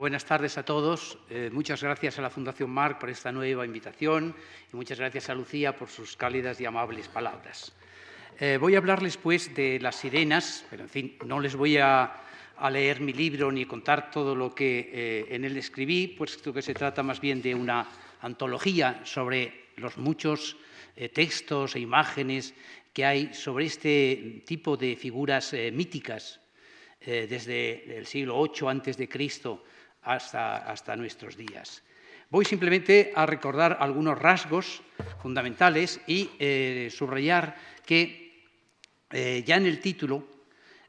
Buenas tardes a todos. Muchas gracias a la Fundación Marc por esta nueva invitación y muchas gracias a Lucía por sus cálidas y amables palabras. Voy a hablarles, pues, de las sirenas, pero, en fin, no les voy a leer mi libro ni contar todo lo que en él escribí, puesto que se trata más bien de una antología sobre los muchos textos e imágenes que hay sobre este tipo de figuras míticas desde el siglo VIII a.C. hasta nuestros días. Voy simplemente a recordar algunos rasgos fundamentales y subrayar que ya en el título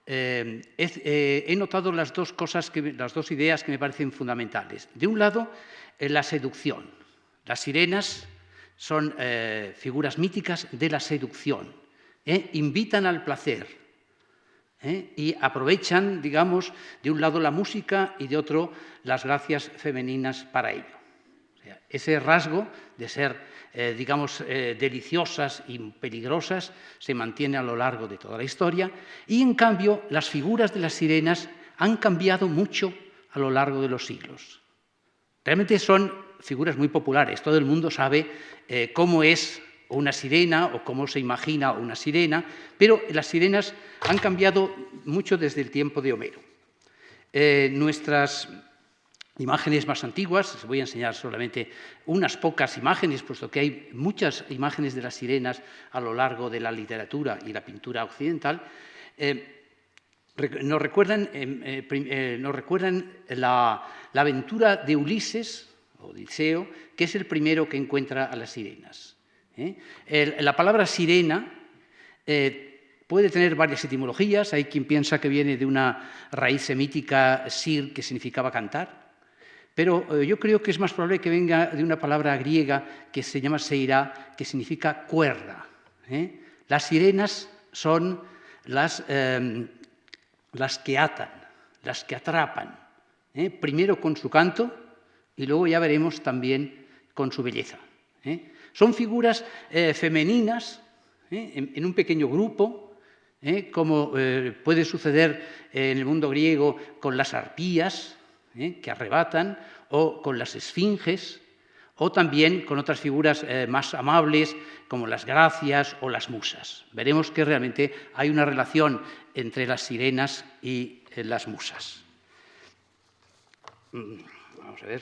he notado las dos ideas que me parecen fundamentales. De un lado, la seducción. Las sirenas son figuras míticas de la seducción. Invitan al placer. Y aprovechan, digamos, de un lado la música y de otro las gracias femeninas para ello. O sea, ese rasgo de ser, digamos, deliciosas y peligrosas se mantiene a lo largo de toda la historia y, en cambio, las figuras de las sirenas han cambiado mucho a lo largo de los siglos. Realmente son figuras muy populares. Todo el mundo sabe cómo es una sirena o cómo se imagina una sirena, pero las sirenas han cambiado mucho desde el tiempo de Homero. Nuestras imágenes más antiguas, les voy a enseñar solamente unas pocas imágenes, puesto que hay muchas imágenes de las sirenas a lo largo de la literatura y la pintura occidental, nos recuerdan la aventura de Ulises, o Odiseo, que es el primero que encuentra a las sirenas. La palabra sirena puede tener varias etimologías. Hay quien piensa que viene de una raíz semítica sir, que significaba cantar, pero yo creo que es más probable que venga de una palabra griega que se llama seira, que significa cuerda. Las sirenas son las que atan, las que atrapan, primero con su canto y luego ya veremos también con su belleza. Son figuras femeninas en un pequeño grupo, como puede suceder en el mundo griego con las arpías, que arrebatan, o con las esfinges, o también con otras figuras más amables, como las gracias o las musas. Veremos que realmente hay una relación entre las sirenas y las musas. Vamos a ver.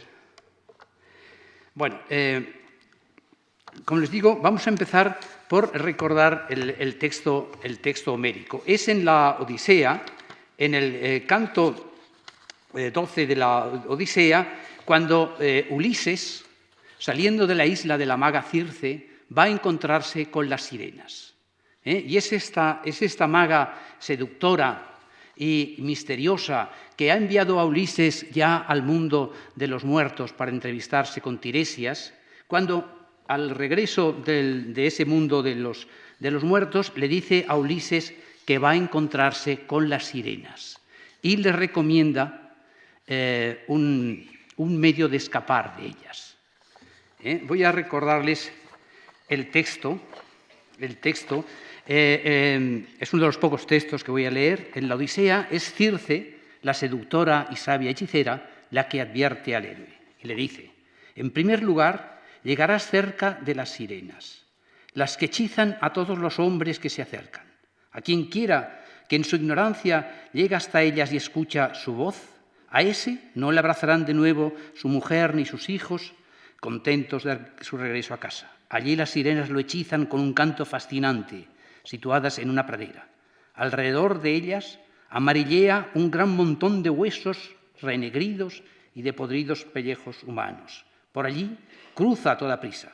Bueno, como les digo, vamos a empezar por recordar el texto homérico. Es en la Odisea, en el canto 12 de la Odisea, cuando Ulises, saliendo de la isla de la maga Circe, va a encontrarse con las sirenas. Y es esta maga seductora y misteriosa que ha enviado a Ulises ya al mundo de los muertos para entrevistarse con Tiresias, cuando al regreso de ese mundo de los muertos, le dice a Ulises que va a encontrarse con las sirenas y le recomienda un medio de escapar de ellas. Voy a recordarles el texto. Es uno de los pocos textos que voy a leer. En la Odisea es Circe, la seductora y sabia hechicera, la que advierte al héroe y le dice: en primer lugar, llegarás cerca de las sirenas, las que hechizan a todos los hombres que se acercan. A quien quiera que en su ignorancia llegue hasta ellas y escucha su voz, a ese no le abrazarán de nuevo su mujer ni sus hijos, contentos de su regreso a casa. Allí las sirenas lo hechizan con un canto fascinante, situadas en una pradera. Alrededor de ellas amarillea un gran montón de huesos renegridos y de podridos pellejos humanos. Por allí cruza a toda prisa.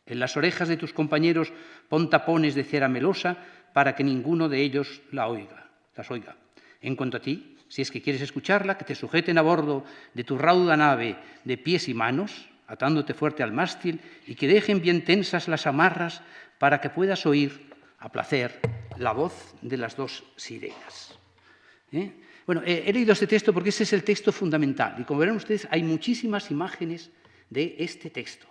En las orejas de tus compañeros pon tapones de cera melosa para que ninguno de ellos las oiga. En cuanto a ti, si es que quieres escucharla, que te sujeten a bordo de tu rauda nave de pies y manos, atándote fuerte al mástil, y que dejen bien tensas las amarras para que puedas oír, a placer, la voz de las dos sirenas. Bueno, he leído este texto porque ese es el texto fundamental. Y como verán ustedes, hay muchísimas imágenes de este texto.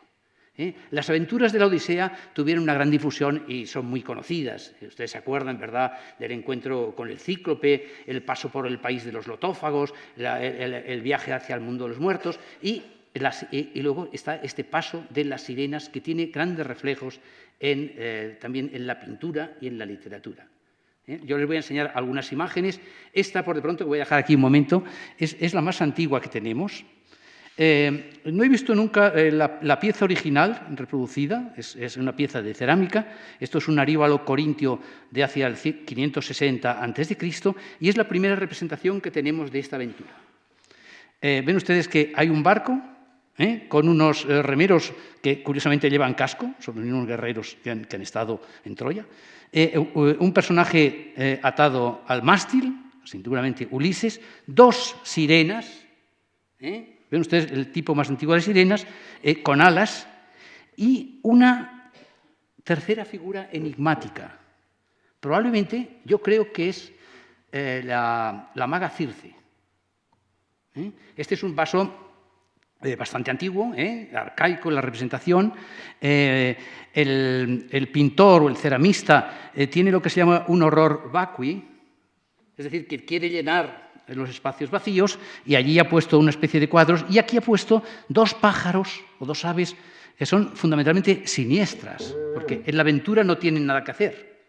Las aventuras de la Odisea tuvieron una gran difusión y son muy conocidas. Ustedes se acuerdan, ¿verdad?, del encuentro con el Cíclope, el paso por el país de los lotófagos, el viaje hacia el mundo de los muertos y luego está este paso de las sirenas que tiene grandes reflejos también en la pintura y en la literatura. Yo les voy a enseñar algunas imágenes. Esta, por de pronto, que voy a dejar aquí un momento, es la más antigua que tenemos. No he visto nunca la pieza original reproducida, es una pieza de cerámica. Esto es un aríbalo corintio de hacia el 560 a.C. y es la primera representación que tenemos de esta aventura. Ven ustedes que hay un barco con unos remeros que curiosamente llevan casco, son unos guerreros que han estado en Troya, un personaje atado al mástil, seguramente Ulises, dos sirenas, ven ustedes el tipo más antiguo de sirenas, con alas, y una tercera figura enigmática. Probablemente, yo creo que es la maga Circe. Este es un vaso bastante antiguo, arcaico en la representación. El pintor o el ceramista tiene lo que se llama un horror vacui, es decir, que quiere llenar los espacios vacíos, y allí ha puesto una especie de cuadros, y aquí ha puesto dos pájaros o dos aves que son fundamentalmente siniestras, porque en la aventura no tienen nada que hacer,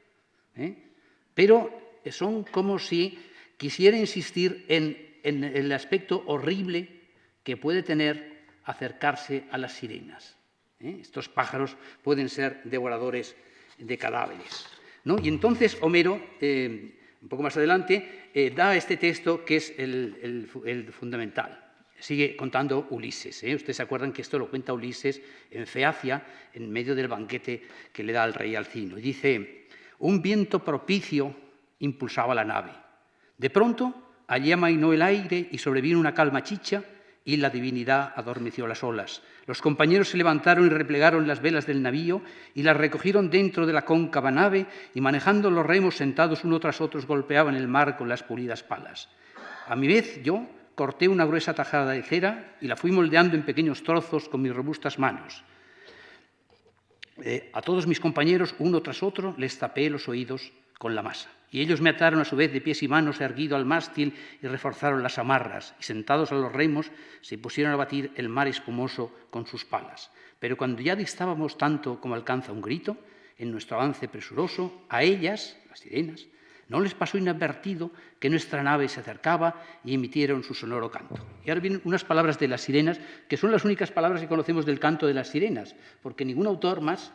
pero son como si quisiera insistir en el aspecto horrible que puede tener acercarse a las sirenas. Estos pájaros pueden ser devoradores de cadáveres, ¿no? Y entonces Homero, un poco más adelante, da este texto que es el fundamental. Sigue contando Ulises. Ustedes se acuerdan que esto lo cuenta Ulises en Feacia, en medio del banquete que le da al rey Alcino. Y dice: un viento propicio impulsaba la nave. De pronto, allí amainó el aire y sobrevino una calma chicha, y la divinidad adormeció las olas. Los compañeros se levantaron y replegaron las velas del navío y las recogieron dentro de la cóncava nave, y manejando los remos sentados uno tras otros golpeaban el mar con las pulidas palas. A mi vez yo corté una gruesa tajada de cera y la fui moldeando en pequeños trozos con mis robustas manos. A todos mis compañeros, uno tras otro, les tapé los oídos con la masa. Y ellos me ataron a su vez de pies y manos erguido al mástil y reforzaron las amarras, y sentados a los remos se pusieron a batir el mar espumoso con sus palas. Pero cuando ya distábamos tanto como alcanza un grito, en nuestro avance presuroso, a ellas, las sirenas, no les pasó inadvertido que nuestra nave se acercaba y emitieron su sonoro canto. Y ahora vienen unas palabras de las sirenas, que son las únicas palabras que conocemos del canto de las sirenas, porque ningún autor más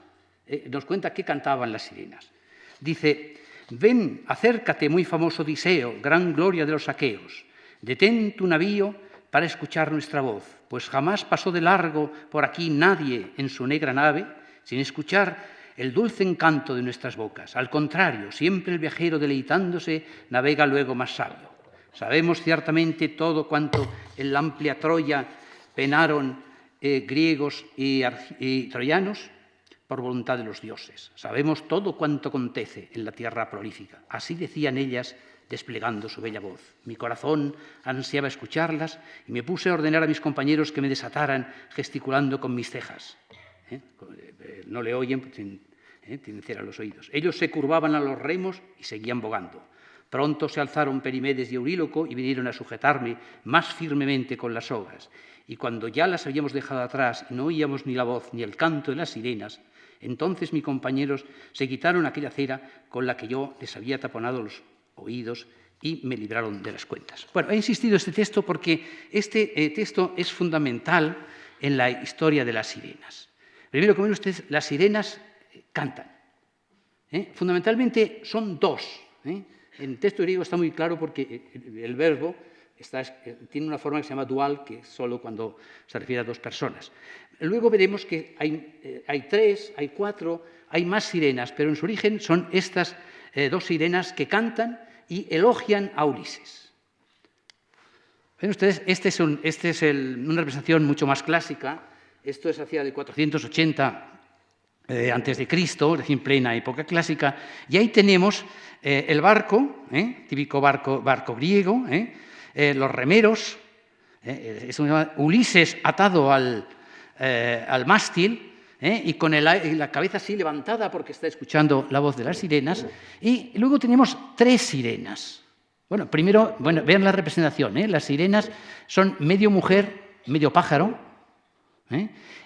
nos cuenta qué cantaban las sirenas. Dice: ven, acércate, muy famoso Odiseo, gran gloria de los aqueos. Detén tu navío para escuchar nuestra voz, pues jamás pasó de largo por aquí nadie en su negra nave sin escuchar el dulce encanto de nuestras bocas. Al contrario, siempre el viajero deleitándose navega luego más sabio. Sabemos ciertamente todo cuanto en la amplia Troya penaron griegos y troyanos, por voluntad de los dioses. Sabemos todo cuanto acontece en la tierra prolífica. Así decían ellas, desplegando su bella voz. Mi corazón ansiaba escucharlas y me puse a ordenar a mis compañeros que me desataran, gesticulando con mis cejas. No le oyen, tienen cera los oídos. Ellos se curvaban a los remos y seguían bogando. Pronto se alzaron Perimedes y Euríloco y vinieron a sujetarme más firmemente con las sogas. Y cuando ya las habíamos dejado atrás y no oíamos ni la voz ni el canto de las sirenas, entonces mis compañeros se quitaron aquella cera con la que yo les había taponado los oídos y me libraron de las cuentas. Bueno, he insistido en este texto porque este texto es fundamental en la historia de las sirenas. Primero, como ven ustedes, las sirenas cantan. Fundamentalmente son dos. En el texto griego está muy claro porque el verbo tiene una forma que se llama dual, que es solo cuando se refiere a dos personas. Luego veremos que hay tres, hay cuatro, hay más sirenas, pero en su origen son estas dos sirenas que cantan y elogian a Ulises. Ven ustedes, esta es una representación mucho más clásica. Esto es hacia el 480 antes de Cristo, es decir, en plena época clásica. Y ahí tenemos el barco, típico barco griego, los remeros, Ulises atado al mástil, y con la cabeza así levantada porque está escuchando la voz de las sirenas. Y luego tenemos 3 sirenas. Bueno, primero, vean la representación. Las sirenas son medio mujer, medio pájaro.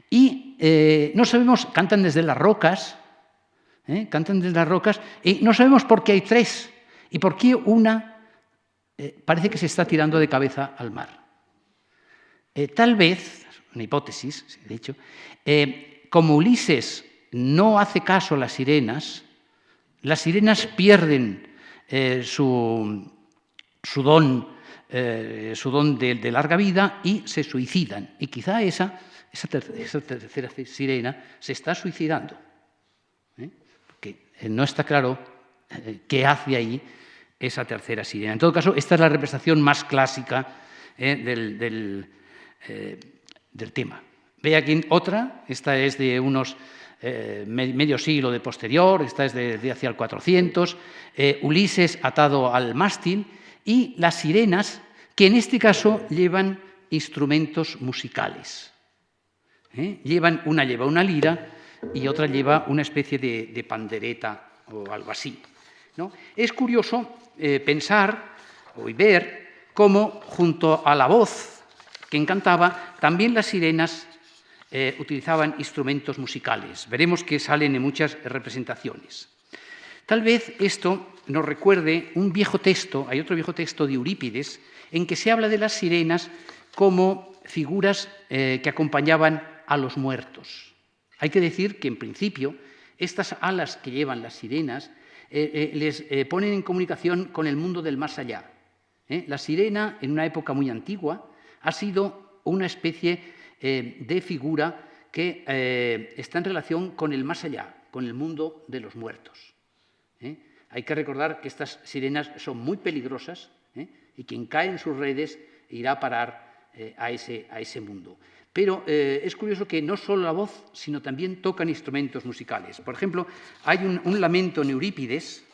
Y no sabemos, cantan desde las rocas. Cantan desde las rocas. Y no sabemos por qué hay 3. Y por qué una parece que se está tirando de cabeza al mar. Tal vez, una hipótesis, de hecho, como Ulises no hace caso a las sirenas pierden su don de larga vida y se suicidan. Y quizá esa tercera sirena se está suicidando. Porque no está claro qué hace ahí esa tercera sirena. En todo caso, esta es la representación más clásica del tema. Ve aquí otra, esta es de unos medio siglo de posterior, esta es de hacia el 400, Ulises atado al mástil y las sirenas, que en este caso llevan instrumentos musicales. Una lleva una lira y otra lleva una especie de pandereta o algo así, ¿no? Es curioso pensar o ver cómo junto a la voz que encantaba, también las sirenas utilizaban instrumentos musicales. Veremos que salen en muchas representaciones. Tal vez esto nos recuerde un viejo texto, hay otro viejo texto de Eurípides, en que se habla de las sirenas como figuras que acompañaban a los muertos. Hay que decir que, en principio, estas alas que llevan las sirenas les ponen en comunicación con el mundo del más allá. La sirena, en una época muy antigua, ha sido una especie de figura que está en relación con el más allá, con el mundo de los muertos. Hay que recordar que estas sirenas son muy peligrosas y quien cae en sus redes irá a parar a ese mundo. Pero es curioso que no solo la voz, sino también tocan instrumentos musicales. Por ejemplo, hay un lamento en Eurípides,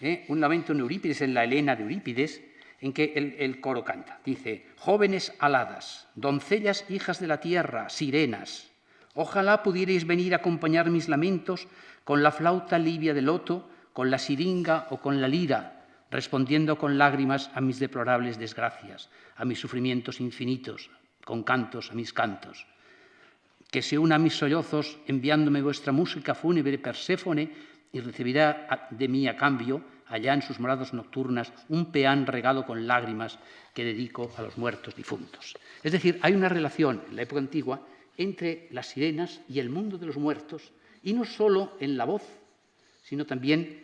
en la Helena de Eurípides, en que el coro canta. Dice: jóvenes aladas, doncellas hijas de la tierra, sirenas, ojalá pudierais venir a acompañar mis lamentos con la flauta libia del loto, con la siringa o con la lira, respondiendo con lágrimas a mis deplorables desgracias, a mis sufrimientos infinitos, con cantos a mis cantos. Que se una a mis sollozos, enviándome vuestra música fúnebre Perséfone, y recibirá de mí a cambio, allá en sus moradas nocturnas, un peán regado con lágrimas que dedico a los muertos difuntos. Es decir, hay una relación en la época antigua entre las sirenas y el mundo de los muertos, y no solo en la voz, sino también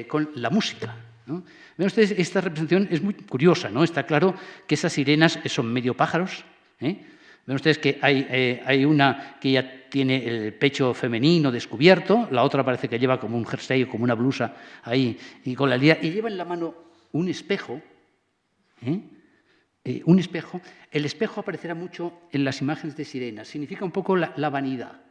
con la música, ¿no? Ven ustedes, esta representación es muy curiosa, ¿no? Está claro que esas sirenas son medio pájaros. Ven ustedes que hay una que ya tiene el pecho femenino descubierto, la otra parece que lleva como un jersey o como una blusa ahí y con la lira, y lleva en la mano un espejo. Un espejo. El espejo aparecerá mucho en las imágenes de sirenas, significa un poco la vanidad.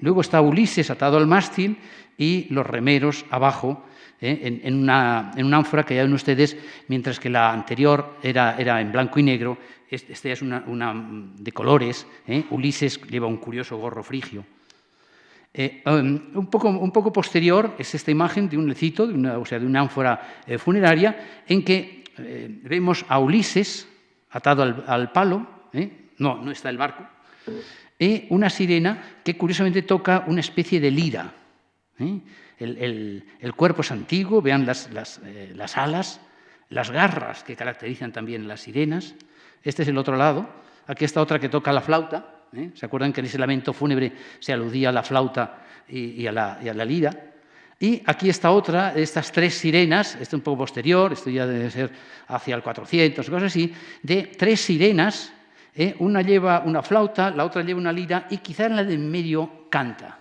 Luego está Ulises atado al mástil y los remeros abajo, en una ánfora que ya ven ustedes, mientras que la anterior era en blanco y negro, esta es una de colores. Ulises lleva un curioso gorro frigio. Un poco posterior es esta imagen de un lecito, de una ánfora funeraria, en que vemos a Ulises atado al palo, no está el barco, y una sirena que curiosamente toca una especie de lira. El cuerpo es antiguo, vean las alas, las garras que caracterizan también las sirenas. Este es el otro lado. Aquí está otra que toca la flauta. ¿Se acuerdan que en ese lamento fúnebre se aludía a la flauta y a la lira? Y aquí está otra, de estas 3 sirenas, esto un poco posterior, esto ya debe ser hacia el 400, cosas así, de 3 sirenas. Una lleva una flauta, la otra lleva una lira y quizá en la de en medio canta.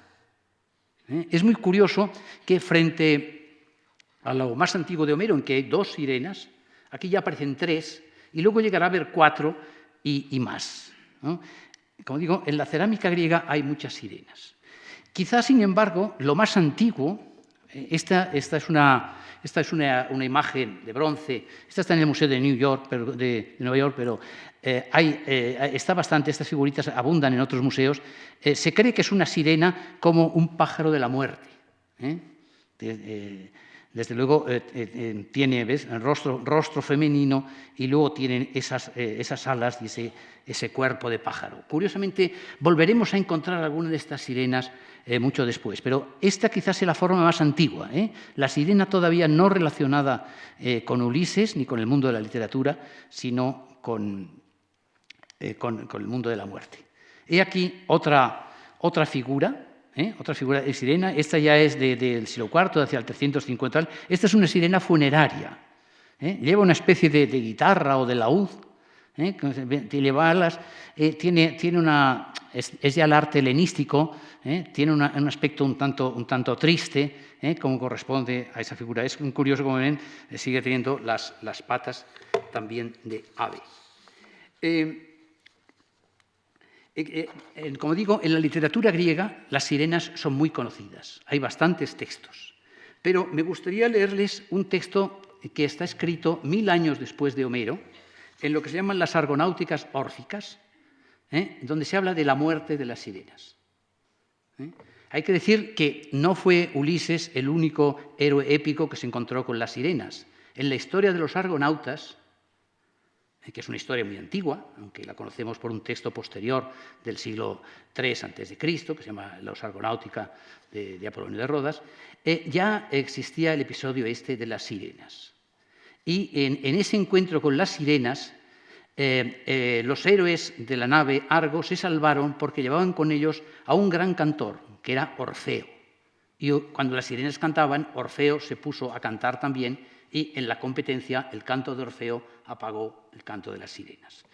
Es muy curioso que frente a lo más antiguo de Homero, en que hay 2 sirenas, aquí ya aparecen 3 y luego llegará a haber 4 y más, ¿no? Como digo, en la cerámica griega hay muchas sirenas. Quizá, sin embargo, lo más antiguo Esta es una imagen de bronce. Esta está en el Museo de Nueva York, pero está bastante, estas figuritas abundan en otros museos. Se cree que es una sirena como un pájaro de la muerte. Desde luego tiene, ¿ves?, el rostro femenino y luego tienen esas alas y ese cuerpo de pájaro. Curiosamente, volveremos a encontrar alguna de estas sirenas mucho después, pero esta quizás sea la forma más antigua, la sirena todavía no relacionada con Ulises ni con el mundo de la literatura, sino con el mundo de la muerte. He aquí otra figura. Otra figura de sirena, esta ya es del siglo IV, hacia el 350. Esta es una sirena funeraria. Lleva una especie de guitarra o de laúd, lleva alas, es ya el arte helenístico, tiene un aspecto un tanto triste, como corresponde a esa figura. Es curioso, como ven, sigue teniendo las patas también de ave. Como digo, en la literatura griega las sirenas son muy conocidas. Hay bastantes textos. Pero me gustaría leerles un texto que está escrito 1000 años después de Homero, en lo que se llaman las Argonáuticas órficas, donde se habla de la muerte de las sirenas. Hay que decir que no fue Ulises el único héroe épico que se encontró con las sirenas. En la historia de los argonautas, que es una historia muy antigua, aunque la conocemos por un texto posterior del siglo III a.C., que se llama Los Argonáutica de Apolonio de Rodas, ya existía el episodio de las sirenas. Y en ese encuentro con las sirenas, los héroes de la nave Argo se salvaron porque llevaban con ellos a un gran cantor, que era Orfeo. Y cuando las sirenas cantaban, Orfeo se puso a cantar también, y en la competencia el canto de Orfeo apagó el canto de las sirenas.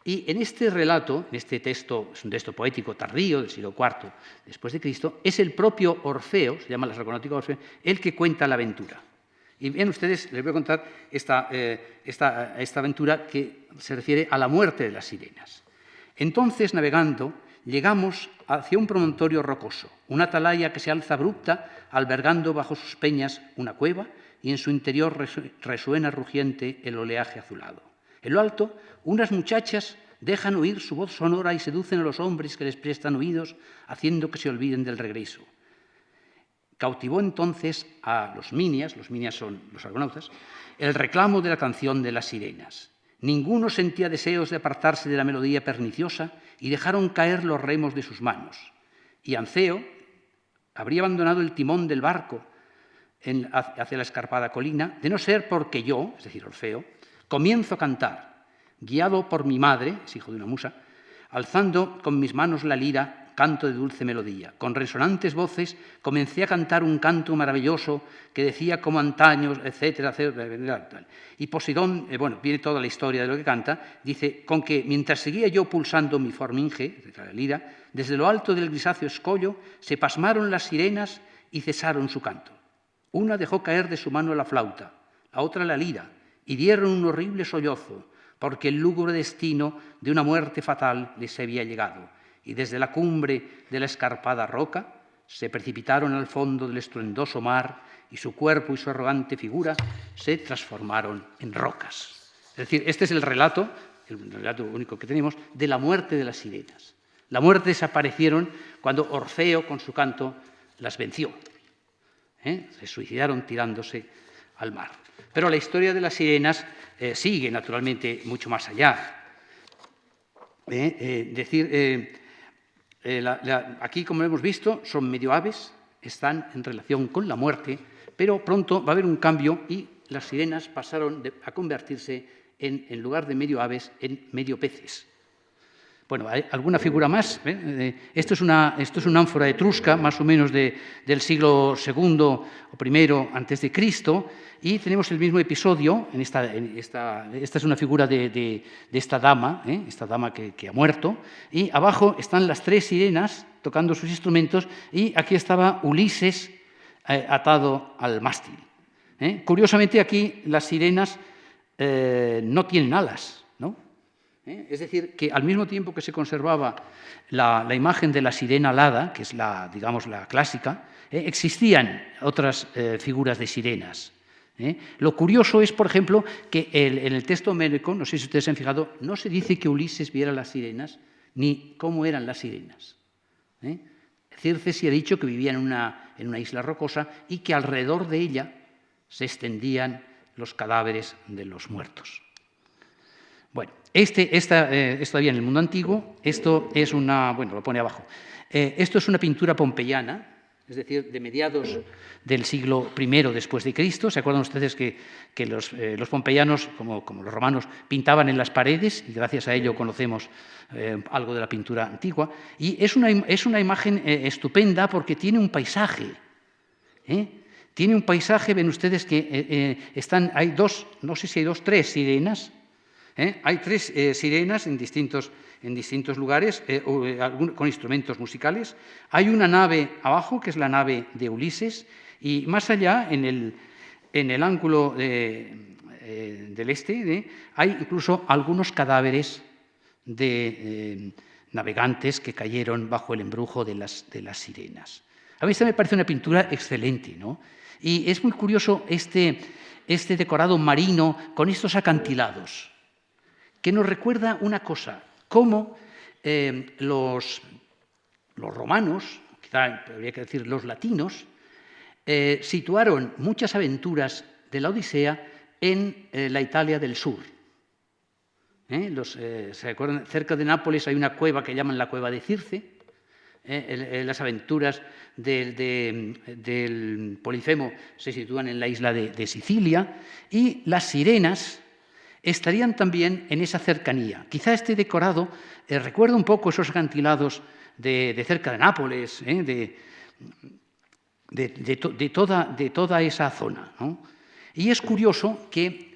Y en este relato, en este texto, es un texto poético tardío del siglo IV después de Cristo, es el propio Orfeo, se llama las Argonáuticas Orfeo, el que cuenta la aventura. Y bien, ustedes les voy a contar esta aventura que se refiere a la muerte de las sirenas. Entonces, navegando, llegamos hacia un promontorio rocoso, una atalaya que se alza abrupta, albergando bajo sus peñas una cueva, y en su interior resuena rugiente el oleaje azulado. En lo alto, unas muchachas dejan oír su voz sonora y seducen a los hombres que les prestan oídos, haciendo que se olviden del regreso. Cautivó entonces a los minias son los argonautas, el reclamo de la canción de las sirenas. Ninguno sentía deseos de apartarse de la melodía perniciosa y dejaron caer los remos de sus manos. Y Anceo habría abandonado el timón del barco hacia la escarpada colina, de no ser porque yo, es decir, Orfeo, comienzo a cantar, guiado por mi madre, es hijo de una musa, alzando con mis manos la lira, canto de dulce melodía. Con resonantes voces comencé a cantar un canto maravilloso que decía como antaños, etcétera, etcétera, tal. Y Poseidón, viene toda la historia de lo que canta, dice, con que mientras seguía yo pulsando mi forminge, la lira, desde lo alto del grisáceo escollo se pasmaron las sirenas y cesaron su canto. Una dejó caer de su mano la flauta, la otra la lira, y dieron un horrible sollozo, porque el lúgubre destino de una muerte fatal les había llegado, y desde la cumbre de la escarpada roca se precipitaron al fondo del estruendoso mar, y su cuerpo y su arrogante figura se transformaron en rocas. Es decir, este es el relato único que tenemos, de la muerte de las sirenas. La muerte desaparecieron cuando Orfeo, con su canto, las venció. Se suicidaron tirándose al mar. Pero la historia de las sirenas sigue, naturalmente, mucho más allá. Aquí, como hemos visto, son medio aves, están en relación con la muerte, pero pronto va a haber un cambio y las sirenas pasaron a convertirse, en lugar de medio aves, en medio peces. Bueno, ¿hay alguna figura más? Esto es una ánfora etrusca, más o menos del siglo II o I antes de Cristo, y tenemos el mismo episodio. Esta es una figura de esta dama que ha muerto, y abajo están las tres sirenas tocando sus instrumentos, y aquí estaba Ulises atado al mástil. Curiosamente, aquí las sirenas no tienen alas, ¿no? Es decir, que al mismo tiempo que se conservaba la imagen de la sirena alada, que es digamos, la clásica, existían otras figuras de sirenas. Lo curioso es, por ejemplo, que en el texto homérico, no sé si ustedes se han fijado, no se dice que Ulises viera las sirenas, ni cómo eran las sirenas. Circe sí ha dicho que vivía en una isla rocosa y que alrededor de ella se extendían los cadáveres de los muertos. Bueno, esto había en el mundo antiguo, esto es bueno, lo pone abajo. Esto es una pintura pompeyana, es decir, de mediados del siglo I después de Cristo. ¿Se acuerdan ustedes que los pompeyanos, como los romanos, pintaban en las paredes? Y gracias a ello conocemos algo de la pintura antigua. Y es una imagen estupenda porque tiene un paisaje. Tiene un paisaje, ven ustedes que hay dos, no sé si hay dos, tres sirenas. Hay tres sirenas en distintos lugares, con instrumentos musicales. Hay una nave abajo, que es la nave de Ulises, y más allá, en el ángulo del este, hay incluso algunos cadáveres de navegantes que cayeron bajo el embrujo de las sirenas. A mí esta me parece una pintura excelente, ¿no? Y es muy curioso este decorado marino con estos acantilados, que nos recuerda una cosa, cómo los romanos, quizá habría que decir los latinos, situaron muchas aventuras de la Odisea en la Italia del sur. ¿Se acuerdan? Cerca de Nápoles hay una cueva que llaman la cueva de Circe. Las aventuras del Polifemo se sitúan en la isla de Sicilia, y las sirenas estarían también en esa cercanía. Quizá este decorado recuerda un poco esos acantilados de cerca de Nápoles, de toda esa zona, ¿no? Y es curioso que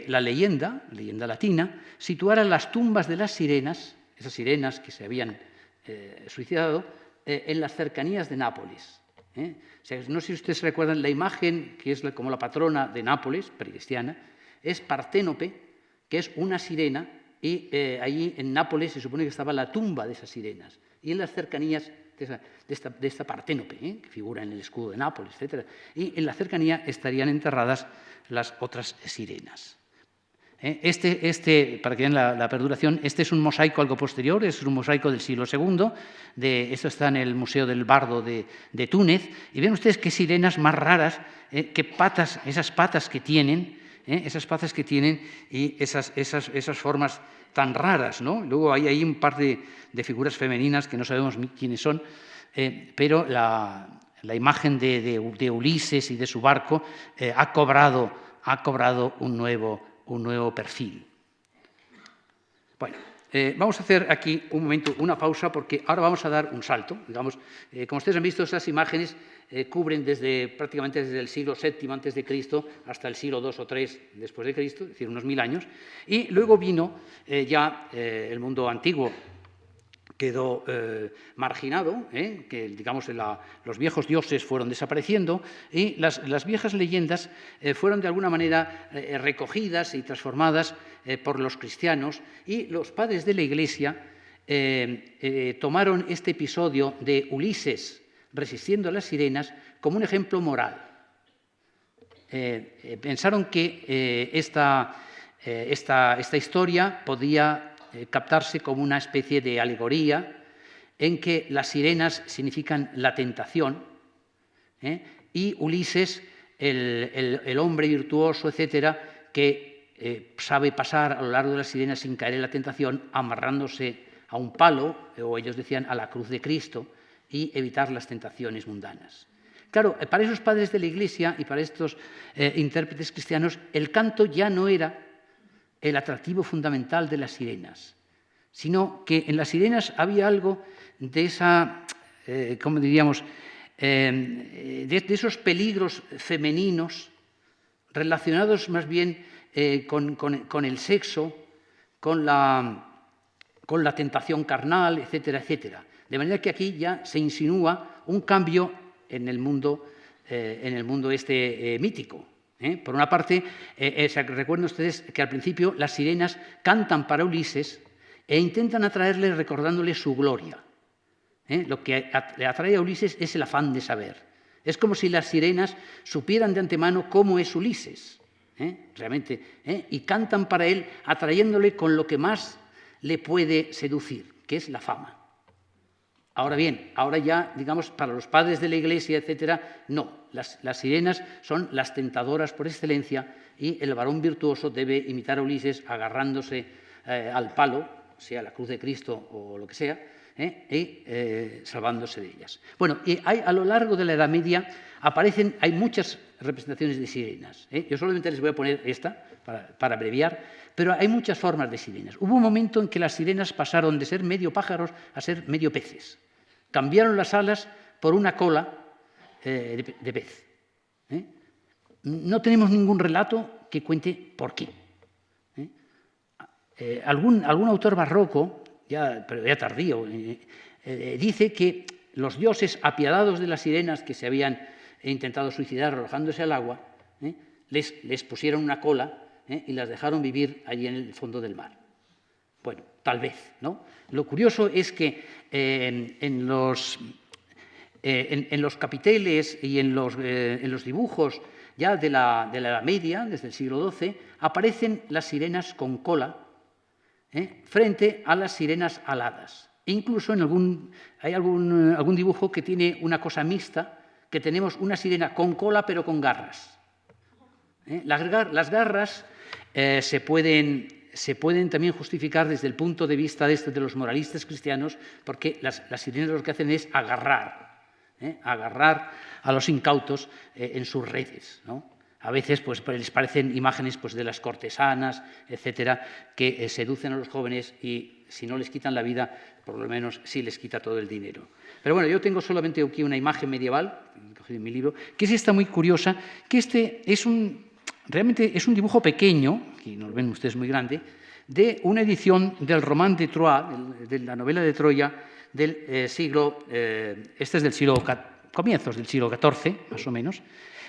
la leyenda latina, situara las tumbas de las sirenas, esas sirenas que se habían suicidado, en las cercanías de Nápoles. O sea, no sé si ustedes recuerdan la imagen que es como la patrona de Nápoles, precristiana, es Parténope, que es una sirena, y allí en Nápoles se supone que estaba la tumba de esas sirenas. Y en las cercanías de esta Parténope, que figura en el escudo de Nápoles, etc., y en la cercanía estarían enterradas las otras sirenas. Para que vean la perduración, este es un mosaico algo posterior, es un mosaico del siglo II, esto está en el Museo del Bardo de Túnez, y ven ustedes qué sirenas más raras, qué patas, esas patas que tienen, y esas formas tan raras, ¿no? Luego hay ahí un par de figuras femeninas que no sabemos quiénes son, pero la imagen de Ulises y de su barco ha cobrado un nuevo perfil. Bueno, vamos a hacer aquí un momento, una pausa, porque ahora vamos a dar un salto. Digamos, como ustedes han visto, esas imágenes cubren prácticamente desde el siglo VII a.C. hasta el siglo II o III después de Cristo, es decir, unos 1000 años. Y luego vino ya el mundo antiguo, quedó marginado, que digamos los viejos dioses fueron desapareciendo, y las viejas leyendas fueron de alguna manera recogidas y transformadas por los cristianos, y los padres de la Iglesia tomaron este episodio de Ulises resistiendo a las sirenas como un ejemplo moral. Pensaron que esta historia podía captarse como una especie de alegoría en que las sirenas significan la tentación, y Ulises, el hombre virtuoso, etcétera, que sabe pasar a lo largo de las sirenas sin caer en la tentación, amarrándose a un palo, o ellos decían a la cruz de Cristo, y evitar las tentaciones mundanas. Claro, para esos padres de la Iglesia y para estos intérpretes cristianos, el canto ya no era el atractivo fundamental de las sirenas, sino que en las sirenas había algo de esa, ¿cómo diríamos?, de esos peligros femeninos relacionados más bien con el sexo, con la tentación carnal, etcétera, etcétera. De manera que aquí ya se insinúa un cambio en el mundo mítico. Por una parte, recuerden ustedes que al principio las sirenas cantan para Ulises e intentan atraerle recordándole su gloria. Lo que le atrae a Ulises es el afán de saber. Es como si las sirenas supieran de antemano cómo es Ulises, realmente, y cantan para él atrayéndole con lo que más le puede seducir, que es la fama. Ahora bien, ahora ya, digamos, para los padres de la Iglesia, etcétera, no. Las sirenas son las tentadoras por excelencia y el varón virtuoso debe imitar a Ulises agarrándose al palo, sea la cruz de Cristo o lo que sea, y salvándose de ellas. Bueno, y a lo largo de la Edad Media hay muchas representaciones de sirenas. Yo solamente les voy a poner esta para abreviar, pero hay muchas formas de sirenas. Hubo un momento en que las sirenas pasaron de ser medio pájaros a ser medio peces. Cambiaron las alas por una cola de pez. No tenemos ningún relato que cuente por qué. Algún autor barroco, pero ya tardío, dice que los dioses, apiadados de las sirenas que se habían intentado suicidar arrojándose al agua, les pusieron una cola y las dejaron vivir allí en el fondo del mar. Bueno, tal vez, ¿no? Lo curioso es que en los capiteles y en los dibujos ya de la Edad Media, desde el siglo XII, aparecen las sirenas con cola frente a las sirenas aladas. Incluso hay algún dibujo que tiene una cosa mixta, que tenemos una sirena con cola pero con garras. Las garras se pueden también justificar desde el punto de vista de los moralistas cristianos, porque las sirenas lo que hacen es agarrar a los incautos en sus redes, ¿no? A veces pues, les parecen imágenes pues, de las cortesanas, etcétera, que seducen a los jóvenes y si no les quitan la vida, por lo menos sí les quita todo el dinero. Pero bueno, yo tengo solamente aquí una imagen medieval, que he cogido en mi libro, que es esta muy curiosa, que realmente es un dibujo pequeño, aquí no lo ven ustedes muy grande, de una edición del Roman de Troyes, de la novela de Troya, del comienzos del siglo XIV, más o menos.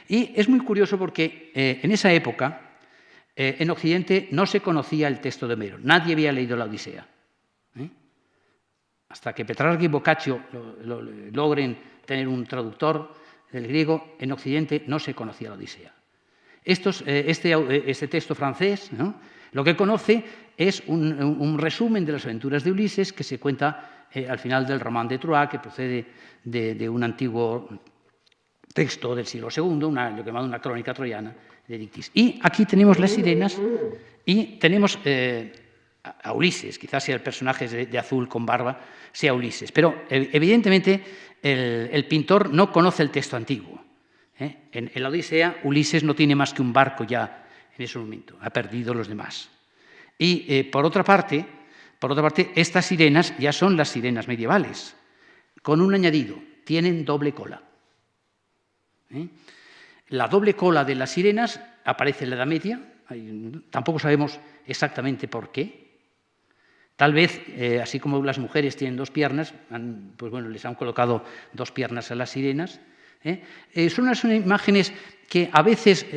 Y es muy curioso porque en esa época, en Occidente, no se conocía el texto de Homero. Nadie había leído la Odisea. Hasta que Petrarca y Boccaccio logren tener un traductor del griego, en Occidente no se conocía la Odisea. Este texto francés, ¿no?, lo que conoce es un resumen de las aventuras de Ulises que se cuenta al final del Roman de Troyes, que procede de un antiguo texto del siglo II, lo llamado una crónica troyana de Dictys. Y aquí tenemos las sirenas y tenemos a Ulises, quizás sea el personaje de azul con barba, sea Ulises. Pero evidentemente el pintor no conoce el texto antiguo. En la Odisea, Ulises no tiene más que un barco ya en ese momento, ha perdido los demás. Y por otra parte, estas sirenas ya son las sirenas medievales, con un añadido, tienen doble cola. La doble cola de las sirenas aparece en la Edad Media, tampoco sabemos exactamente por qué. Tal vez, así como las mujeres tienen dos piernas, pues bueno, les han colocado dos piernas a las sirenas. Son unas imágenes que a veces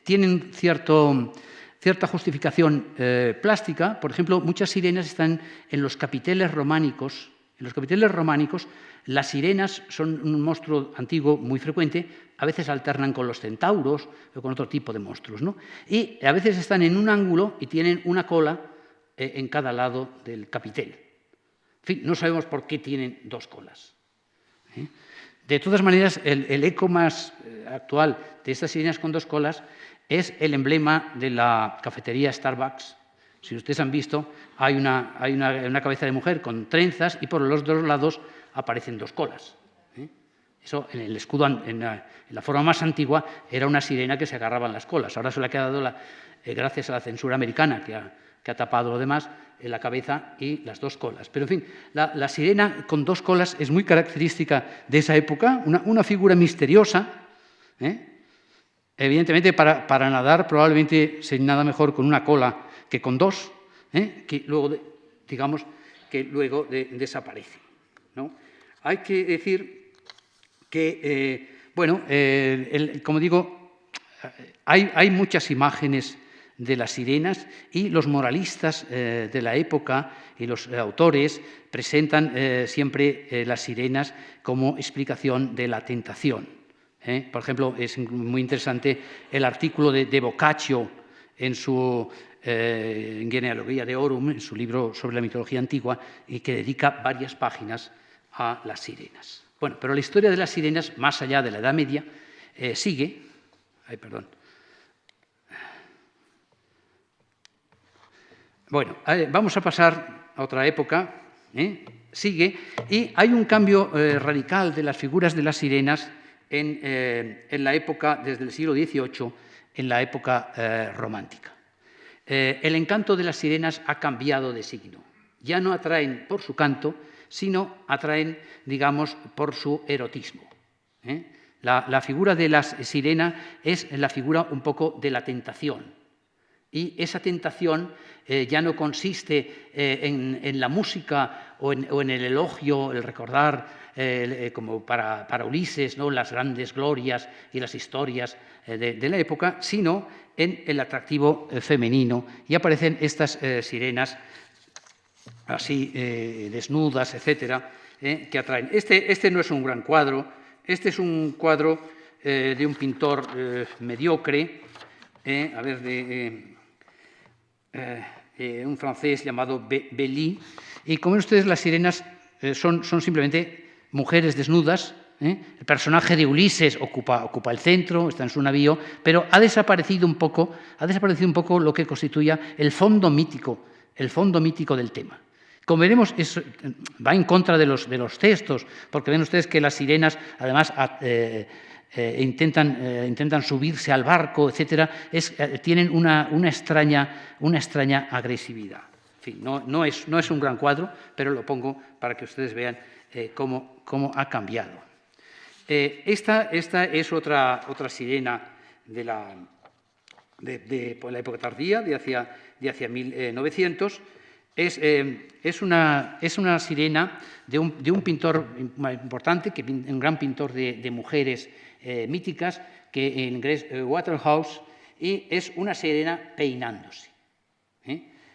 tienen cierta justificación plástica. Por ejemplo, muchas sirenas están en los capiteles románicos. En los capiteles románicos, las sirenas son un monstruo antiguo muy frecuente, a veces alternan con los centauros o con otro tipo de monstruos, ¿no? Y a veces están en un ángulo y tienen una cola en cada lado del capitel. En fin, no sabemos por qué tienen dos colas. De todas maneras, el eco más actual de estas sirenas con dos colas es el emblema de la cafetería Starbucks. Si ustedes han visto, hay una cabeza de mujer con trenzas y por los dos lados aparecen dos colas. Eso, en el escudo, en la forma más antigua, era una sirena que se agarraba en las colas. Ahora se le ha quedado, gracias a la censura americana, que ha tapado lo demás, la cabeza y las dos colas. Pero, en fin, la sirena con dos colas es muy característica de esa época, una figura misteriosa. Evidentemente, para nadar probablemente sin nada mejor con una cola que con dos, que luego, digamos, desaparece, ¿no? Hay que decir que, como digo, hay muchas imágenes de las sirenas y los moralistas de la época y los autores presentan siempre las sirenas como explicación de la tentación. Por ejemplo, es muy interesante el artículo de Boccaccio en su Genealogía Deorum, en su libro sobre la mitología antigua, y que dedica varias páginas a las sirenas. Bueno, pero la historia de las sirenas, más allá de la Edad Media, sigue. Ay, perdón. Bueno, vamos a pasar a otra época. Sigue, y hay un cambio radical de las figuras de las sirenas en la época, desde el siglo XVIII, en la época romántica. El encanto de las sirenas ha cambiado de signo. Ya no atraen por su canto, sino atraen, digamos, por su erotismo. La figura de la sirena es la figura un poco de la tentación. Y esa tentación ya no consiste en la música o en el elogio, el recordar, como para Ulises, ¿no?, las grandes glorias y las historias de la época, sino en el atractivo femenino. Y aparecen estas sirenas así desnudas, etcétera, que atraen. Este no es un gran cuadro, este es un cuadro de un pintor mediocre, un francés llamado Belly, y como ven ustedes, las sirenas son simplemente mujeres desnudas. El personaje de Ulises ocupa el centro, está en su navío, pero ha desaparecido un poco lo que constituía el fondo mítico del tema. Como veremos, va en contra de los textos, porque ven ustedes que las sirenas, además, intentan subirse al barco, etcétera, tienen una extraña agresividad. En fin, no es un gran cuadro, pero lo pongo para que ustedes vean cómo ha cambiado. Esta es otra sirena de la época tardía, de hacia 1900. Es una sirena de un pintor importante, un gran pintor de mujeres míticas, que en inglés Waterhouse, y es una sirena peinándose.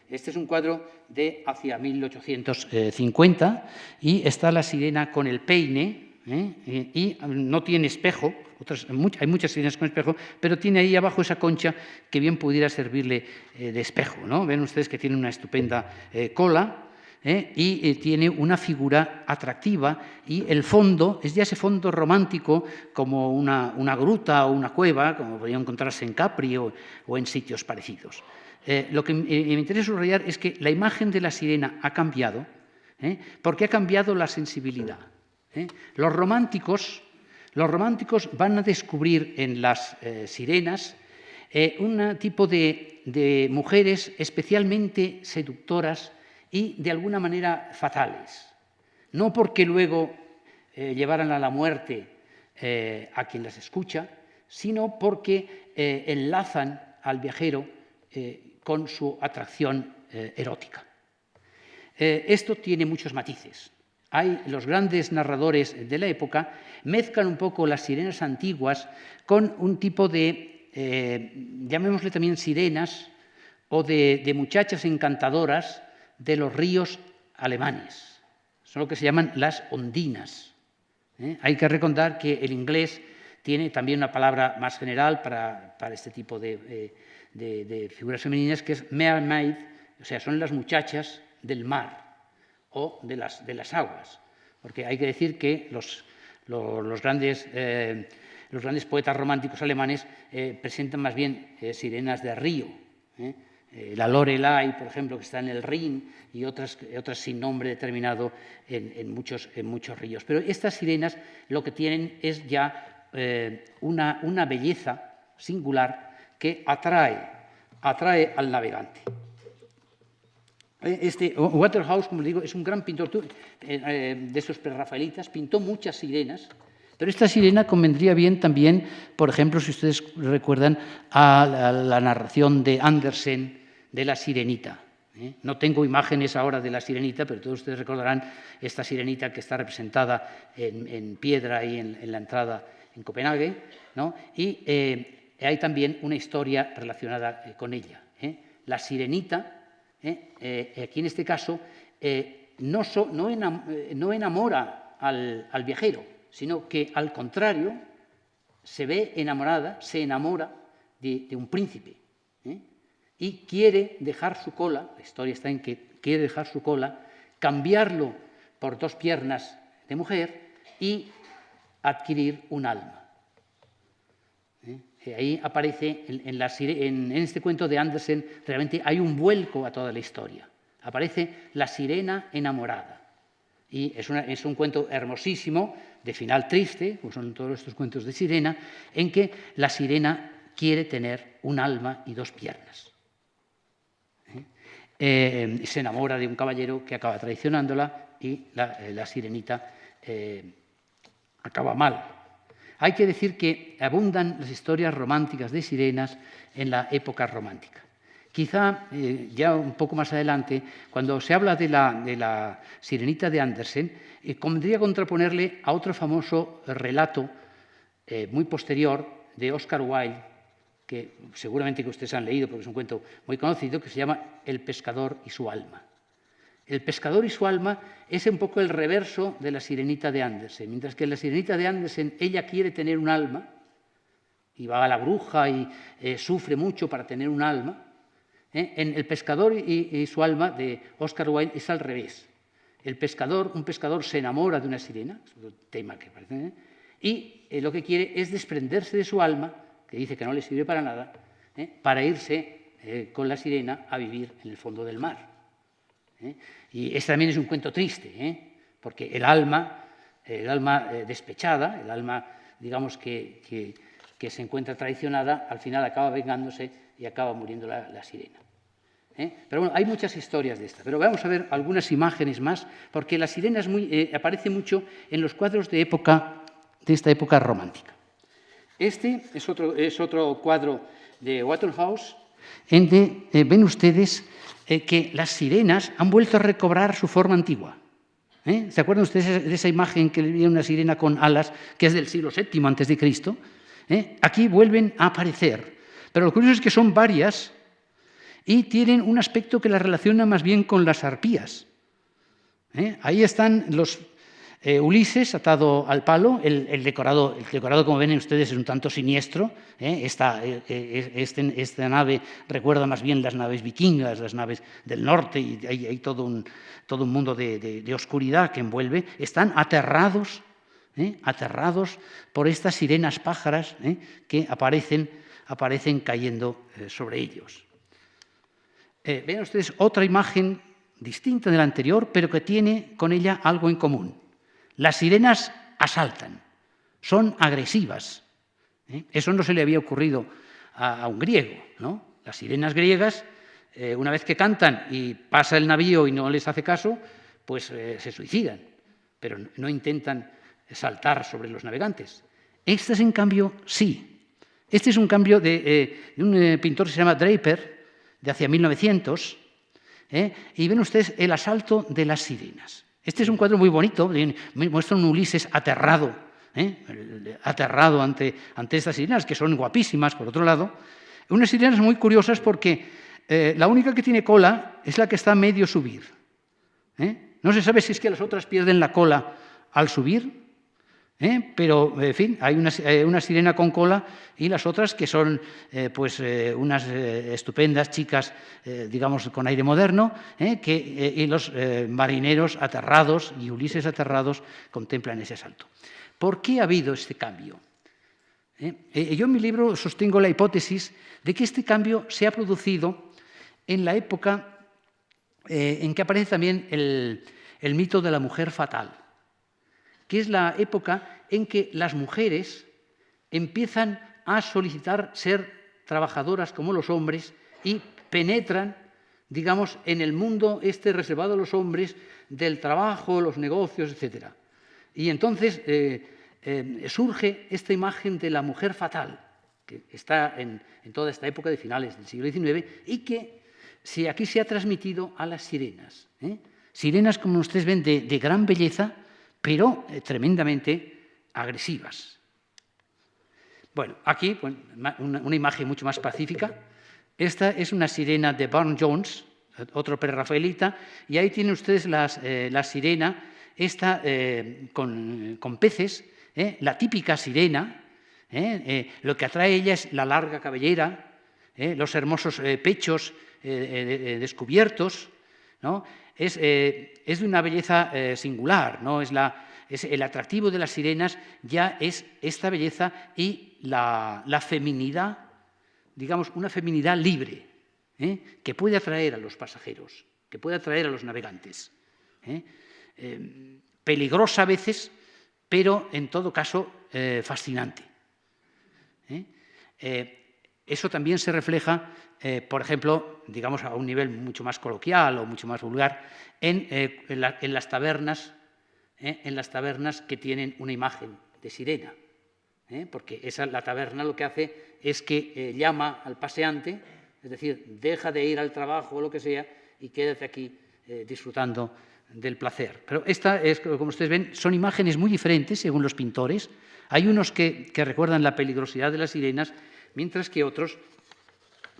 Este es un cuadro de hacia 1850 y está la sirena con el peine y no tiene espejo. Hay muchas sirenas con espejo, pero tiene ahí abajo esa concha que bien pudiera servirle de espejo, ¿no? Ven ustedes que tiene una estupenda cola y tiene una figura atractiva, y el fondo es ya ese fondo romántico, como una gruta o una cueva, como podría encontrarse en Capri o en sitios parecidos. Lo que me interesa subrayar es que la imagen de la sirena ha cambiado, porque ha cambiado la sensibilidad. Los románticos van a descubrir en las sirenas un tipo de mujeres especialmente seductoras y de alguna manera fatales. No porque luego llevaran a la muerte a quien las escucha, sino porque enlazan al viajero con su atracción erótica. Esto tiene muchos matices. Los grandes narradores de la época mezclan un poco las sirenas antiguas con un tipo de, llamémosle también sirenas, o de muchachas encantadoras de los ríos alemanes. Son lo que se llaman las ondinas. Hay que recordar que el inglés tiene también una palabra más general para este tipo de figuras femeninas, que es mermaid, o sea, son las muchachas del mar o de las aguas, porque hay que decir que los grandes poetas románticos alemanes presentan más bien sirenas de río. La Lorelei, por ejemplo, que está en el Rin, y otras sin nombre determinado en muchos ríos. Pero estas sirenas lo que tienen es ya una belleza singular que atrae al navegante. Waterhouse, como les digo, es un gran pintor de esos prerrafaelitas, pintó muchas sirenas, pero esta sirena convendría bien también, por ejemplo, si ustedes recuerdan, a la narración de Andersen de la Sirenita. No tengo imágenes ahora de la Sirenita, pero todos ustedes recordarán esta Sirenita que está representada en piedra y en la entrada en Copenhague, ¿no? Y hay también una historia relacionada con ella. La sirenita, aquí en este caso, no enamora al viajero, sino que al contrario se enamora de un príncipe, y quiere dejar su cola, la historia está en que quiere dejar su cola, cambiarlo por 2 piernas de mujer y adquirir un alma. Ahí aparece, en este cuento de Andersen, realmente hay un vuelco a toda la historia. Aparece la sirena enamorada. Y es un cuento hermosísimo, de final triste, como son todos estos cuentos de sirena, en que la sirena quiere tener un alma y 2 piernas. Se enamora de un caballero que acaba traicionándola y la sirenita acaba mal. Hay que decir que abundan las historias románticas de sirenas en la época romántica. Quizá ya un poco más adelante, cuando se habla de la sirenita de Andersen, convendría contraponerle a otro famoso relato muy posterior de Oscar Wilde, que seguramente que ustedes han leído porque es un cuento muy conocido, que se llama El pescador y su alma. El pescador y su alma es un poco el reverso de la sirenita de Andersen. Mientras que la sirenita de Andersen, ella quiere tener un alma, y va a la bruja y sufre mucho para tener un alma, en El pescador y su alma de Oscar Wilde es al revés. Un pescador se enamora de una sirena, es un tema que parece, y lo que quiere es desprenderse de su alma, que dice que no le sirve para nada, para irse con la sirena a vivir en el fondo del mar. Y este también es un cuento triste, porque el alma despechada, el alma, digamos, que se encuentra traicionada, al final acaba vengándose y acaba muriendo la sirena. Pero bueno, hay muchas historias de esta, pero vamos a ver algunas imágenes más, porque la sirena aparece mucho en los cuadros de esta época romántica. Este es otro cuadro de Waterhouse, en donde ven ustedes que las sirenas han vuelto a recobrar su forma antigua. ¿Se acuerdan ustedes de esa imagen que había una sirena con alas, que es del siglo VII a.C.? Aquí vuelven a aparecer, pero lo curioso es que son varias y tienen un aspecto que las relaciona más bien con las arpías. Ahí están los Ulises atado al palo, el decorado, como ven ustedes, es un tanto siniestro. Esta nave recuerda más bien las naves vikingas, las naves del norte, y hay todo un mundo de oscuridad que envuelve. Están aterrados por estas sirenas pájaras que aparecen cayendo sobre ellos. Ven ustedes otra imagen distinta de la anterior, pero que tiene con ella algo en común. Las sirenas asaltan, son agresivas. Eso no se le había ocurrido a un griego, ¿no? Las sirenas griegas, una vez que cantan y pasa el navío y no les hace caso, pues se suicidan, pero no intentan saltar sobre los navegantes. Estas, en cambio, sí. Este es un cambio de un pintor que se llama Draper, de hacia 1900, y ven ustedes el asalto de las sirenas. Este es un cuadro muy bonito, muestra un Ulises aterrado ante estas sirenas, que son guapísimas, por otro lado. Unas sirenas muy curiosas porque la única que tiene cola es la que está a medio subir. No se sabe si es que las otras pierden la cola al subir, pero, en fin, hay una sirena con cola y las otras que son unas estupendas chicas, digamos, con aire moderno, y los marineros aterrados y Ulises aterrados contemplan ese asalto. ¿Por qué ha habido este cambio? Yo en mi libro sostengo la hipótesis de que este cambio se ha producido en la época en que aparece también el mito de la mujer fatal, que es la época en que las mujeres empiezan a solicitar ser trabajadoras como los hombres y penetran, digamos, en el mundo reservado a los hombres del trabajo, los negocios, etc. Y entonces surge esta imagen de la mujer fatal, que está en toda esta época de finales del siglo XIX y que aquí se ha transmitido a las sirenas. Sirenas, como ustedes ven, de gran belleza, pero tremendamente agresivas. Bueno, aquí pues, una imagen mucho más pacífica. Esta es una sirena de Burne-Jones, otro prerrafaelita, y ahí tienen ustedes la sirena, esta con peces, la típica sirena. Lo que atrae a ella es la larga cabellera, los hermosos pechos descubiertos, ¿no? Es de una belleza singular, ¿no? El atractivo de las sirenas ya es esta belleza y la feminidad, digamos, una feminidad libre, que puede atraer a los pasajeros, que puede atraer a los navegantes. Peligrosa a veces, pero en todo caso fascinante. Eso también se refleja, por ejemplo, digamos a un nivel mucho más coloquial o mucho más vulgar, en las tabernas que tienen una imagen de sirena, porque la taberna lo que hace es que llama al paseante, es decir, deja de ir al trabajo o lo que sea y quédate aquí disfrutando del placer. Pero esta, como ustedes ven, son imágenes muy diferentes según los pintores. Hay unos que recuerdan la peligrosidad de las sirenas, mientras que otros,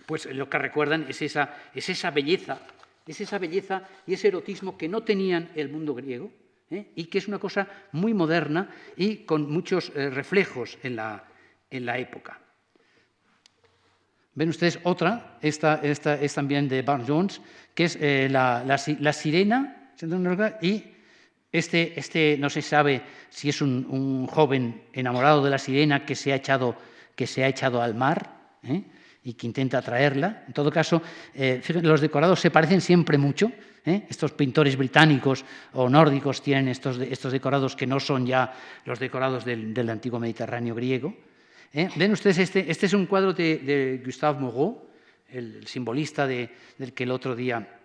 pues lo que recuerdan es esa belleza y ese erotismo que no tenían el mundo griego, y que es una cosa muy moderna y con muchos reflejos en la época. Ven ustedes otra, esta es también de Burne-Jones, que es la sirena, y este no se sabe si es un joven enamorado de la sirena que se ha echado al mar, y que intenta atraerla. En todo caso, fíjense, los decorados se parecen siempre mucho. Estos pintores británicos o nórdicos tienen estos decorados que no son ya los decorados del antiguo Mediterráneo griego. Ven ustedes, este es un cuadro de Gustave Moreau, el simbolista del que el otro día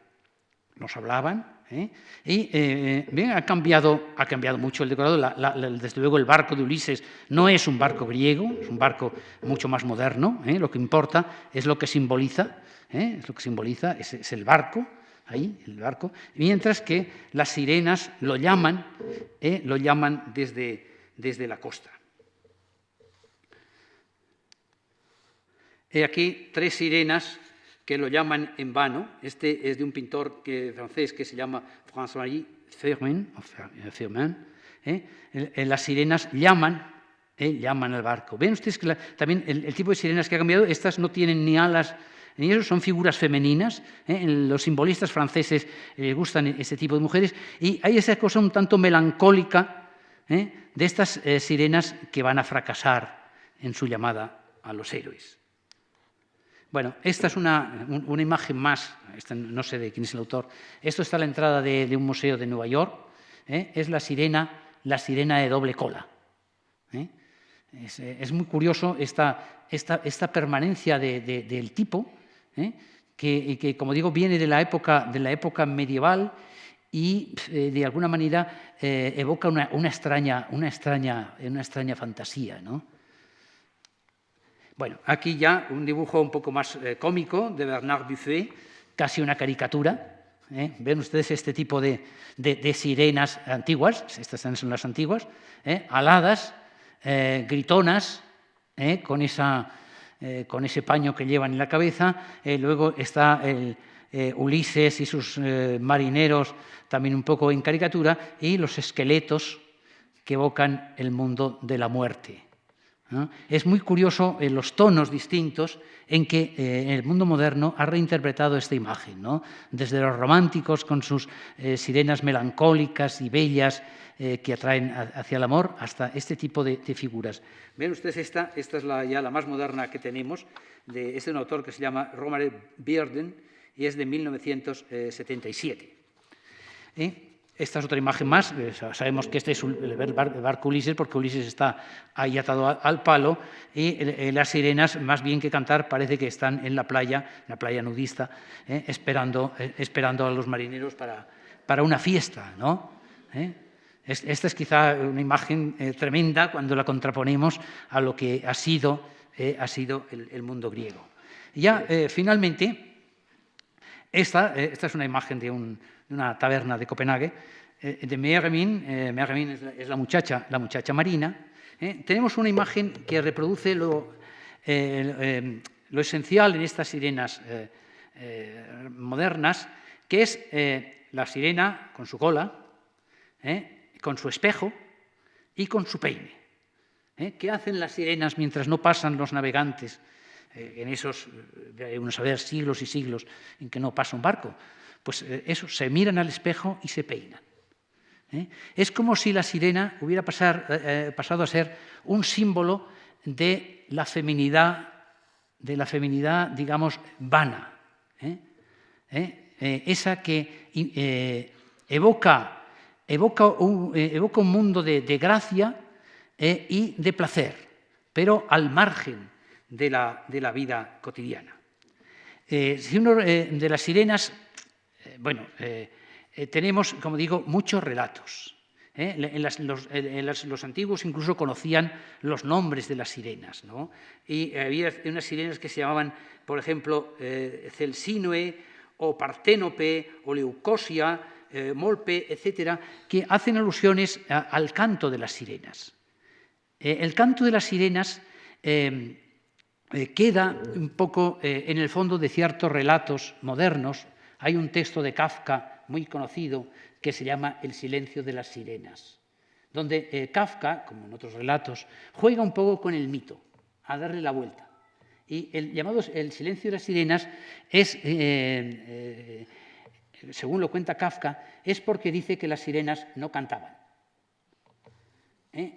nos hablaban. Y bien, ha cambiado mucho el decorado. Desde luego el barco de Ulises no es un barco griego, es un barco mucho más moderno. Lo que importa es lo que simboliza, es el barco, ahí, el barco, mientras que las sirenas lo llaman desde la costa. He aquí 3 sirenas que lo llaman en vano. Este es de un pintor francés que se llama François Firmin. Las sirenas llaman al barco. Ven ustedes que también el tipo de sirenas que ha cambiado, estas no tienen ni alas, ni eso, son figuras femeninas. Los simbolistas franceses les gustan ese tipo de mujeres, y hay esa cosa un tanto melancólica de estas sirenas que van a fracasar en su llamada a los héroes. Bueno, esta es una imagen más, no sé de quién es el autor. Esto está a la entrada de un museo de Nueva York. Es la sirena de doble cola. Es muy curioso esta permanencia del tipo, que, como digo, viene de la época medieval y de alguna manera evoca una extraña fantasía, ¿no? Bueno, aquí ya un dibujo un poco más cómico de Bernard Buffet, casi una caricatura. Ven ustedes este tipo de sirenas antiguas, estas son las antiguas, aladas, gritonas, con ese paño que llevan en la cabeza. Luego está Ulises y sus marineros, también un poco en caricatura, y los esqueletos que evocan el mundo de la muerte. Es muy curioso los tonos distintos en que el mundo moderno ha reinterpretado esta imagen, ¿no? Desde los románticos con sus sirenas melancólicas y bellas que atraen hacia el amor, hasta este tipo de figuras. Ven ustedes, esta es ya la más moderna que tenemos, es de un autor que se llama Romare Bearden y es de 1977. Esta es otra imagen más. Sabemos que este es el barco Ulises, porque Ulises está ahí atado al palo, y las sirenas, más bien que cantar, parece que están en la playa nudista, esperando a los marineros para una fiesta, ¿no? Esta es quizá una imagen tremenda cuando la contraponemos a lo que ha sido el mundo griego. Y ya, finalmente, esta es una imagen de una taberna de Copenhague. de Mermin. Mermin es la muchacha marina. Tenemos una imagen que reproduce lo esencial en estas sirenas modernas, que es la sirena con su cola, con su espejo y con su peine. ¿Qué hacen las sirenas mientras no pasan los navegantes en esos, unos a ver, siglos y siglos en que no pasa un barco? Pues eso, se miran al espejo y se peinan. Es como si la sirena hubiera pasado a ser un símbolo de la feminidad, digamos, vana. Esa que evoca un mundo de gracia y de placer, pero al margen de la vida cotidiana. Si uno de las sirenas, tenemos, como digo, muchos relatos. Los antiguos incluso conocían los nombres de las sirenas, ¿no? Y había unas sirenas que se llamaban, por ejemplo, Celsinoe, o Parténope, o Leucosia, Molpe, etcétera, que hacen alusiones al canto de las sirenas. El canto de las sirenas queda un poco en el fondo de ciertos relatos modernos. Hay un texto de Kafka muy conocido que se llama El silencio de las sirenas, donde Kafka, como en otros relatos, juega un poco con el mito, a darle la vuelta. Y el llamado El silencio de las sirenas es, según lo cuenta Kafka, es porque dice que las sirenas no cantaban.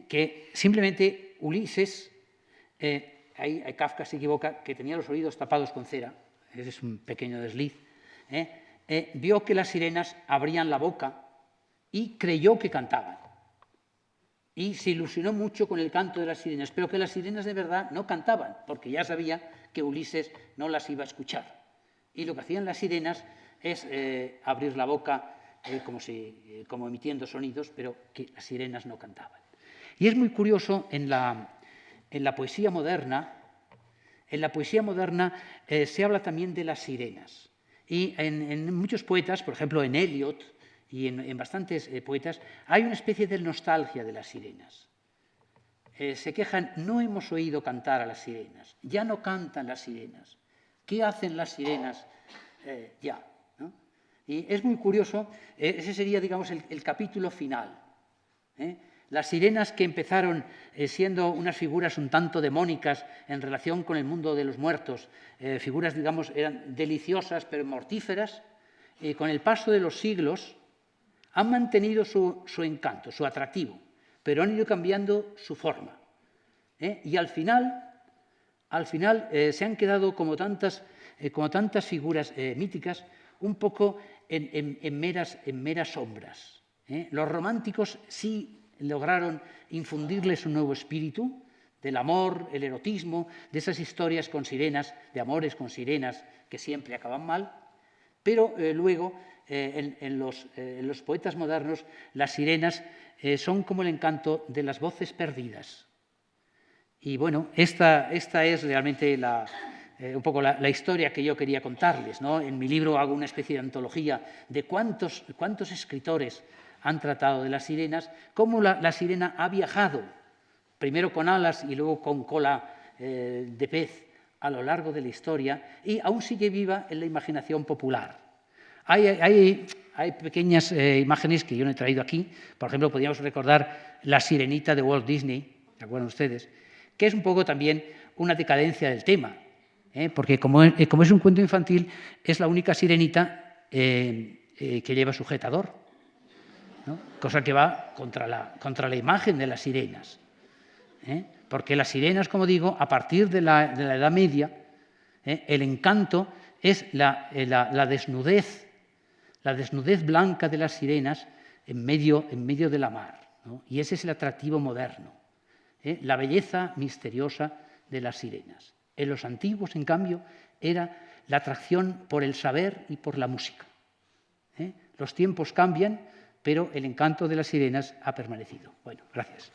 Que simplemente Ulises, ahí Kafka se equivoca, que tenía los oídos tapados con cera, ese es un pequeño desliz, vio que las sirenas abrían la boca y creyó que cantaban. Y se ilusionó mucho con el canto de las sirenas, pero que las sirenas de verdad no cantaban, porque ya sabía que Ulises no las iba a escuchar. Y lo que hacían las sirenas es abrir la boca como emitiendo sonidos, pero que las sirenas no cantaban. Y es muy curioso en la poesía moderna. En la poesía moderna se habla también de las sirenas. Y en muchos poetas, por ejemplo en Eliot y en bastantes poetas, hay una especie de nostalgia de las sirenas. Se quejan, no hemos oído cantar a las sirenas, ya no cantan las sirenas. ¿Qué hacen las sirenas? Ya, ¿no? Y es muy curioso, ese sería, digamos, el capítulo final. Las sirenas que empezaron siendo unas figuras un tanto demónicas en relación con el mundo de los muertos, figuras, digamos, eran deliciosas pero mortíferas, con el paso de los siglos han mantenido su encanto, su atractivo, pero han ido cambiando su forma. Y al final se han quedado como tantas figuras míticas, un poco en meras sombras. Los románticos sí lograron infundirles un nuevo espíritu del amor, el erotismo, de esas historias con sirenas, de amores con sirenas que siempre acaban mal, pero luego en los poetas modernos las sirenas son como el encanto de las voces perdidas. Y bueno, esta es realmente un poco la historia que yo quería contarles, ¿no? En mi libro hago una especie de antología de cuántos escritores han tratado de las sirenas, cómo la sirena ha viajado, primero con alas y luego con cola de pez a lo largo de la historia, y aún sigue viva en la imaginación popular. Hay pequeñas imágenes que yo no he traído aquí. Por ejemplo, podríamos recordar La Sirenita de Walt Disney, ¿se acuerdan ustedes? Que es un poco también una decadencia del tema, porque como es un cuento infantil, es la única sirenita que lleva sujetador, ¿no? Cosa que va contra la imagen de las sirenas. Porque las sirenas, como digo, a partir de la Edad Media, el encanto es la desnudez blanca de las sirenas en medio de la mar, ¿no? Y ese es el atractivo moderno, la belleza misteriosa de las sirenas. En los antiguos, en cambio, era la atracción por el saber y por la música. Los tiempos cambian, pero el encanto de las sirenas ha permanecido. Bueno, gracias.